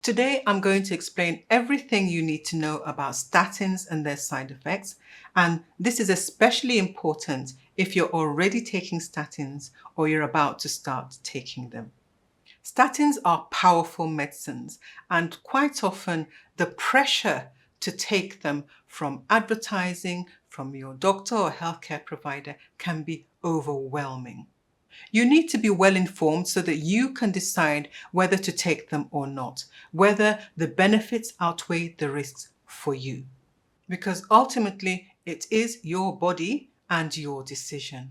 Today, I'm going to explain everything you need to know about statins and their side effects. And this is especially important if you're already taking statins or you're about to start taking them. Statins are powerful medicines, and quite often the pressure to take them from advertising, from your doctor or healthcare provider can be overwhelming. You need to be well informed so that you can decide whether to take them or not, whether the benefits outweigh the risks for you. Because ultimately, it is your body and your decision.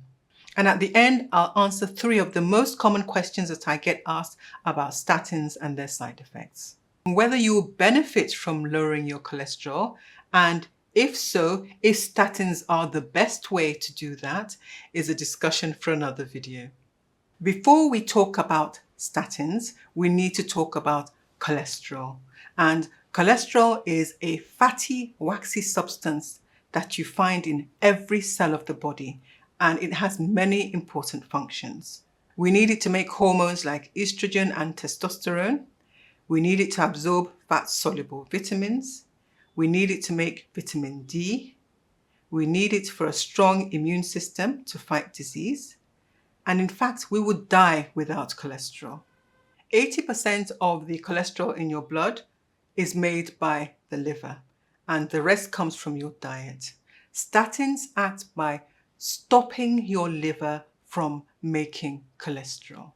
And at the end, I'll answer 3 of the most common questions that I get asked about statins and their side effects. Whether you will benefit from lowering your cholesterol, and if so, if statins are the best way to do that, is a discussion for another video. Before we talk about statins, we need to talk about cholesterol. And cholesterol is a fatty, waxy substance that you find in every cell of the body, and it has many important functions. We need it to make hormones like estrogen and testosterone. We need it to absorb fat-soluble vitamins. We need it to make vitamin D. We need it for a strong immune system to fight disease. And in fact, we would die without cholesterol. 80% of the cholesterol in your blood is made by the liver, and the rest comes from your diet. Statins act by stopping your liver from making cholesterol.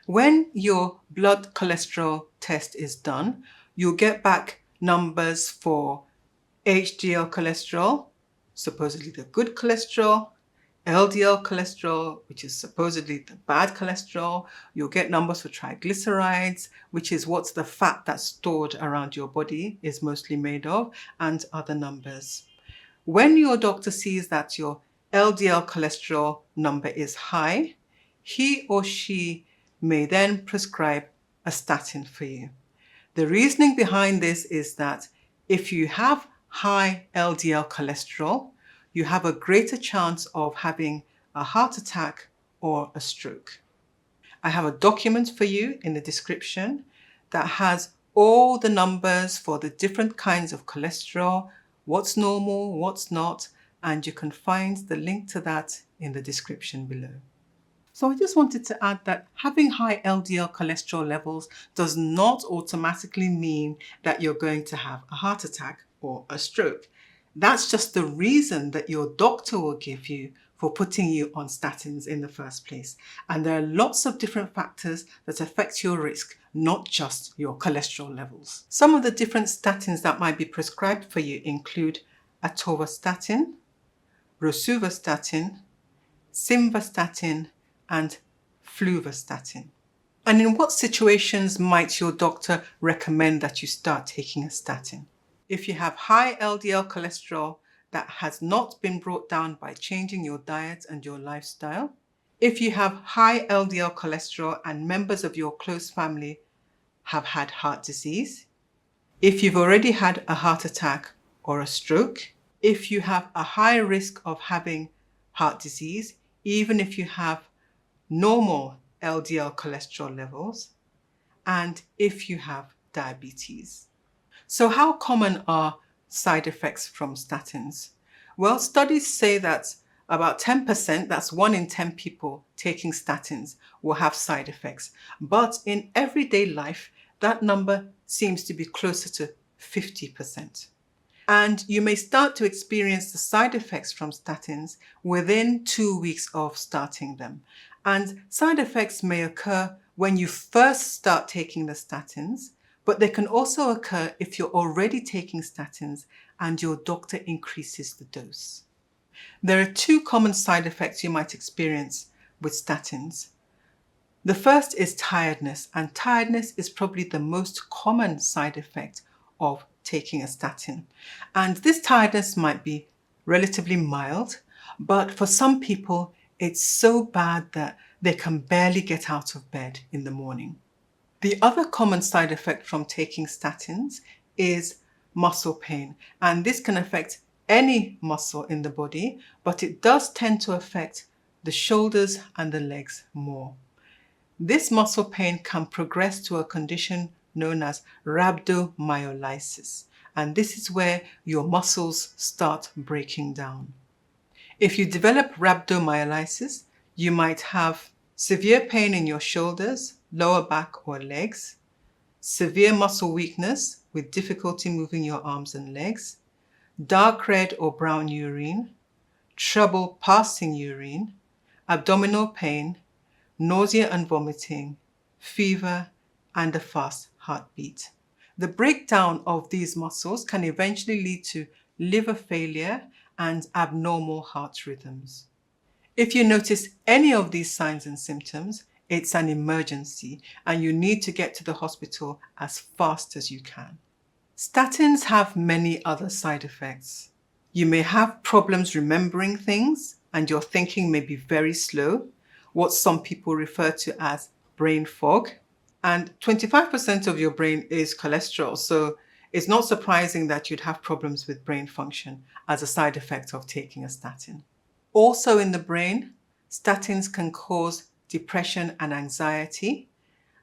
When your blood cholesterol test is done, you'll get back numbers for HDL cholesterol, supposedly the good cholesterol, LDL cholesterol, which is supposedly the bad cholesterol. You'll get numbers for triglycerides, which is what's the fat that's stored around your body is mostly made of, and other numbers. When your doctor sees that your LDL cholesterol number is high, he or she may then prescribe a statin for you. The reasoning behind this is that if you have high LDL cholesterol, you have a greater chance of having a heart attack or a stroke. I have a document for you in the description that has all the numbers for the different kinds of cholesterol, what's normal, what's not, and you can find the link to that in the description below. So I just wanted to add that having high LDL cholesterol levels does not automatically mean that you're going to have a heart attack or a stroke. That's just the reason that your doctor will give you for putting you on statins in the first place. And there are lots of different factors that affect your risk, not just your cholesterol levels. Some of the different statins that might be prescribed for you include atorvastatin, rosuvastatin, simvastatin, and fluvastatin. And in what situations might your doctor recommend that you start taking a statin? If you have high LDL cholesterol that has not been brought down by changing your diet and your lifestyle, if you have high LDL cholesterol and members of your close family have had heart disease, if you've already had a heart attack or a stroke, if you have a high risk of having heart disease, even if you have normal LDL cholesterol levels, and if you have diabetes. So how common are side effects from statins? Well, studies say that about 10%, that's 1 in 10 people taking statins, will have side effects. But in everyday life, that number seems to be closer to 50%. And you may start to experience the side effects from statins within 2 weeks of starting them. And side effects may occur when you first start taking the statins, but they can also occur if you're already taking statins and your doctor increases the dose. There are 2 common side effects you might experience with statins. The first is tiredness, and tiredness is probably the most common side effect of taking a statin. And this tiredness might be relatively mild, but for some people it's so bad that they can barely get out of bed in the morning. The other common side effect from taking statins is muscle pain, and this can affect any muscle in the body, but it does tend to affect the shoulders and the legs more. This muscle pain can progress to a condition known as rhabdomyolysis. And this is where your muscles start breaking down. If you develop rhabdomyolysis, you might have severe pain in your shoulders, lower back or legs, severe muscle weakness with difficulty moving your arms and legs, dark red or brown urine, trouble passing urine, abdominal pain, nausea and vomiting, fever, and a fast heartbeat. The breakdown of these muscles can eventually lead to liver failure and abnormal heart rhythms. If you notice any of these signs and symptoms, it's an emergency and you need to get to the hospital as fast as you can. Statins have many other side effects. You may have problems remembering things and your thinking may be very slow, what some people refer to as brain fog. And 25% of your brain is cholesterol, so it's not surprising that you'd have problems with brain function as a side effect of taking a statin. Also in the brain, statins can cause depression and anxiety.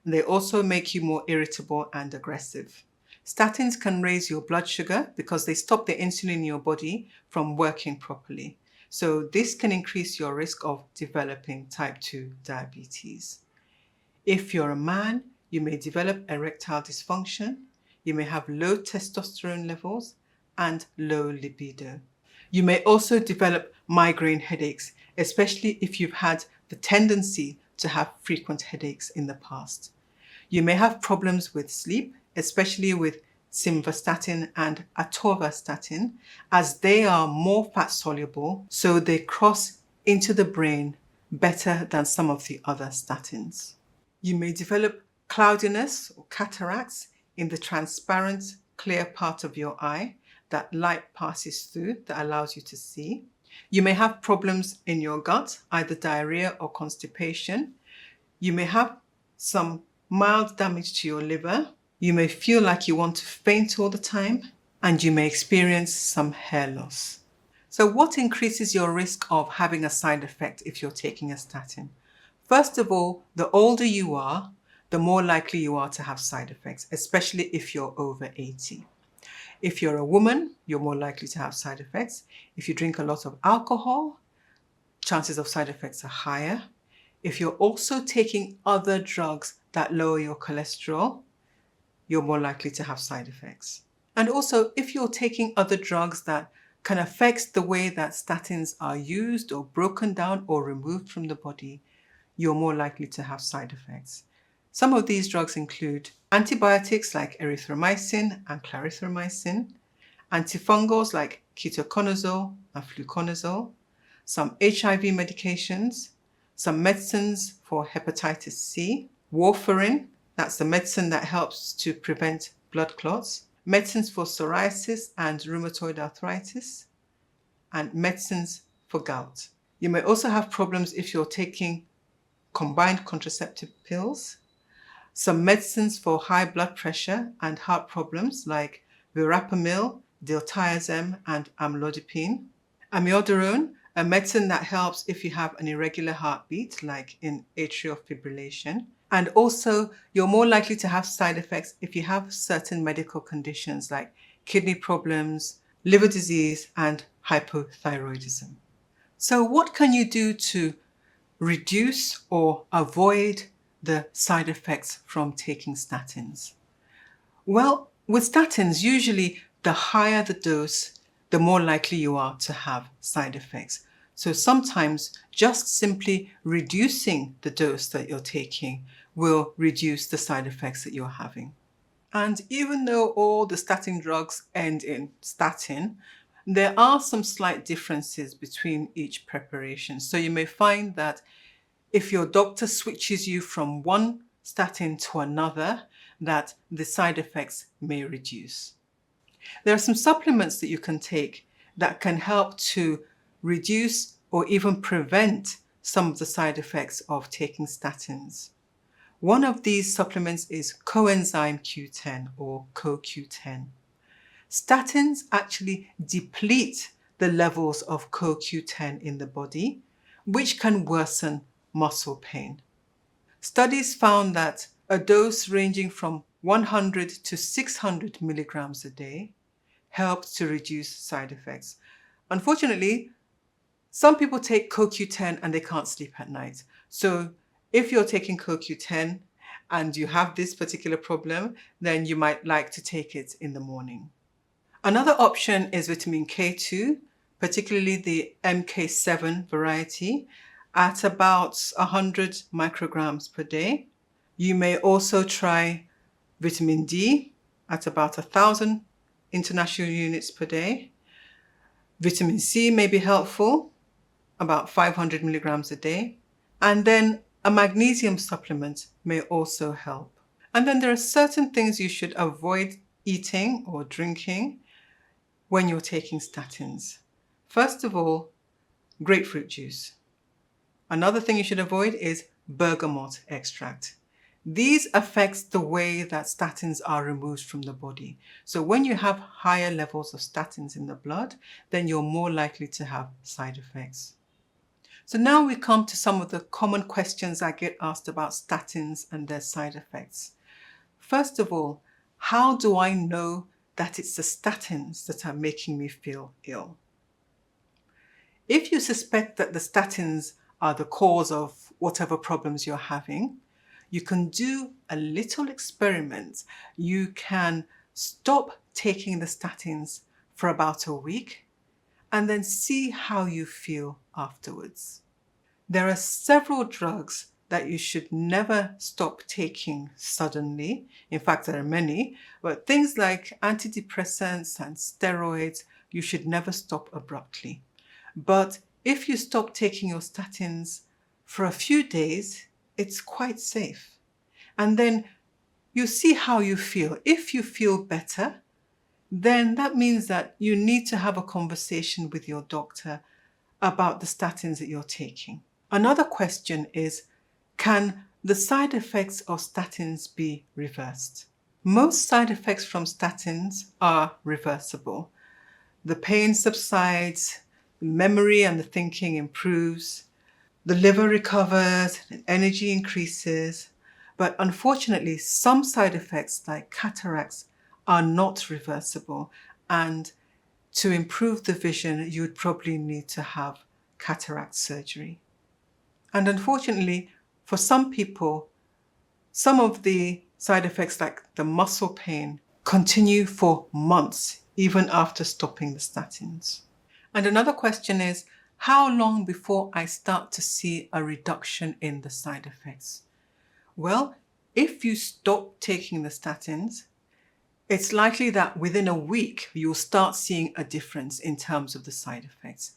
They also make you more irritable and aggressive. Statins can raise your blood sugar because they stop the insulin in your body from working properly. So this can increase your risk of developing type 2 diabetes. If you're a man, you may develop erectile dysfunction, you may have low testosterone levels and low libido. You may also develop migraine headaches, especially if you've had the tendency to have frequent headaches in the past. You may have problems with sleep, especially with simvastatin and atorvastatin, as they are more fat soluble, so they cross into the brain better than some of the other statins. You may develop cloudiness or cataracts in the transparent, clear part of your eye that light passes through that allows you to see. You may have problems in your gut, either diarrhea or constipation. You may have some mild damage to your liver. You may feel like you want to faint all the time, and you may experience some hair loss. So what increases your risk of having a side effect if you're taking a statin? First of all, the older you are, the more likely you are to have side effects, especially if you're over 80. If you're a woman, you're more likely to have side effects. If you drink a lot of alcohol, chances of side effects are higher. If you're also taking other drugs that lower your cholesterol, you're more likely to have side effects. And also, if you're taking other drugs that can affect the way that statins are used or broken down or removed from the body, you're more likely to have side effects. Some of these drugs include antibiotics like erythromycin and clarithromycin, antifungals like ketoconazole and fluconazole, some HIV medications, some medicines for hepatitis C, warfarin, that's the medicine that helps to prevent blood clots, medicines for psoriasis and rheumatoid arthritis, and medicines for gout. You may also have problems if you're taking combined contraceptive pills, some medicines for high blood pressure and heart problems like verapamil, diltiazem, and amlodipine, amiodarone, a medicine that helps if you have an irregular heartbeat like in atrial fibrillation. And also, you're more likely to have side effects if you have certain medical conditions like kidney problems, liver disease, and hypothyroidism. So what can you do to reduce or avoid the side effects from taking statins? Well, with statins, usually the higher the dose, the more likely you are to have side effects. So sometimes just simply reducing the dose that you're taking will reduce the side effects that you're having. And even though all the statin drugs end in statin, there are some slight differences between each preparation. So you may find that if your doctor switches you from one statin to another, that the side effects may reduce. There are some supplements that you can take that can help to reduce or even prevent some of the side effects of taking statins. One of these supplements is coenzyme Q10 or CoQ10. Statins actually deplete the levels of CoQ10 in the body, which can worsen muscle pain. Studies found that a dose ranging from 100 to 600 milligrams a day helps to reduce side effects. Unfortunately, some people take CoQ10 and they can't sleep at night. So if you're taking CoQ10 and you have this particular problem, then you might like to take it in the morning. Another option is vitamin K2, particularly the MK7 variety, at about 100 micrograms per day. You may also try vitamin D at about 1,000 international units per day. Vitamin C may be helpful, about 500 milligrams a day. And then a magnesium supplement may also help. And then there are certain things you should avoid eating or drinking when you're taking statins. First of all, grapefruit juice. Another thing you should avoid is bergamot extract. These affect the way that statins are removed from the body. So when you have higher levels of statins in the blood, then you're more likely to have side effects. So now we come to some of the common questions I get asked about statins and their side effects. First of all, how do I know that it's the statins that are making me feel ill? If you suspect that the statins are the cause of whatever problems you're having, you can do a little experiment. You can stop taking the statins for about a week and then see how you feel afterwards. There are several drugs that you should never stop taking suddenly. In fact, there are many, but things like antidepressants and steroids, you should never stop abruptly. But if you stop taking your statins for a few days, it's quite safe. And then you see how you feel. If you feel better, then that means that you need to have a conversation with your doctor about the statins that you're taking. Another question is, can the side effects of statins be reversed? Most side effects from statins are reversible. The pain subsides, the memory and the thinking improves, the liver recovers, and energy increases. But unfortunately, some side effects like cataracts are not reversible. And to improve the vision, you would probably need to have cataract surgery. And unfortunately, for some people, some of the side effects like the muscle pain continue for months, even after stopping the statins. And another question is, how long before I start to see a reduction in the side effects? Well, if you stop taking the statins, it's likely that within a week, you'll start seeing a difference in terms of the side effects.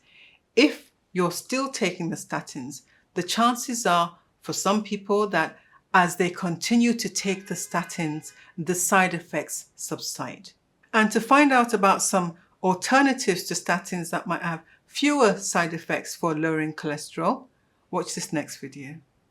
If you're still taking the statins, the chances are for some people that as they continue to take the statins, the side effects subside. And to find out about some alternatives to statins that might have fewer side effects for lowering cholesterol, watch this next video.